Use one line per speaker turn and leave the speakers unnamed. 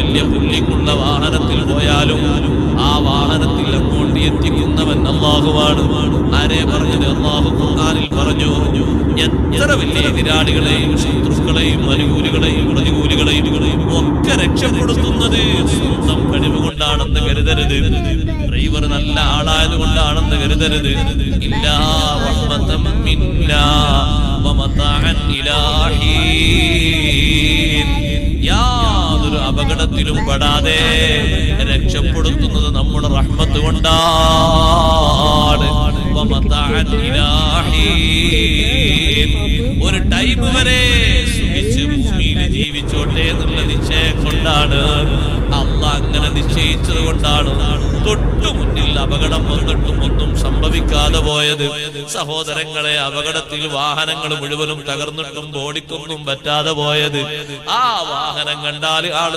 വലിയ പുല്ലിങ്ങുള്ള വാഹനത്തിൽ പോയാലും ആ വാഹനത്തിൽ അങ്ങോട്ട് എത്തിക്കുന്നവൻ അല്ലാഹുവാണ്. ആരെ പറഞ്ഞത്? അല്ലാഹു ഖുർആനിൽ പറഞ്ഞു, എത്ര വലിയ എതിരാളികളെയും ശത്രുക്കളെയും അനുകൂലികളെയും പ്രതികൂലികളെയും ഒക്കെ രക്ഷപ്പെടുത്തുന്നത് സ്വന്തം കഴിവ് കൊണ്ടാണെന്ന് കരുതരുത്. ഡ്രൈവർ നല്ല ആളായത് കൊണ്ടാണെന്ന് കരുതരുത്. ഇല്ലാ റഹ്മതൻ മിന്നാ വമതാഅൻ ഇലാഹീൻ. യാതൊരു അപകടത്തിലും പെടാതെ രക്ഷപ്പെടുത്തുന്നത് നമ്മുടെ റഹ്മത്ത് കൊണ്ടാണ്. വമതാഅൻ ഇലാഹീൻ. ഒരു ടൈം വരെ സുഖിച്ച് ഭൂമിയിൽ ജീവിച്ചോട്ടെ എന്നുള്ള നിശ്ചയം കൊണ്ടാണ്, അല്ലാഹ് അങ്ങനെ നിശ്ചയിച്ചത് കൊണ്ടാണ് തൊട്ടു മുന്നിൽ അപകടം വന്നിട്ടും ഒന്നും സംഭവിക്കാതെ പോയത്. സഹോദരങ്ങളെ, അപകടത്തിൽ വാഹനങ്ങൾ മുഴുവനും തകർന്നിട്ടും ബോഡിക്കൊന്നും പറ്റാതെ പോയത്. ആ വാഹനം കണ്ടാൽ ആൾ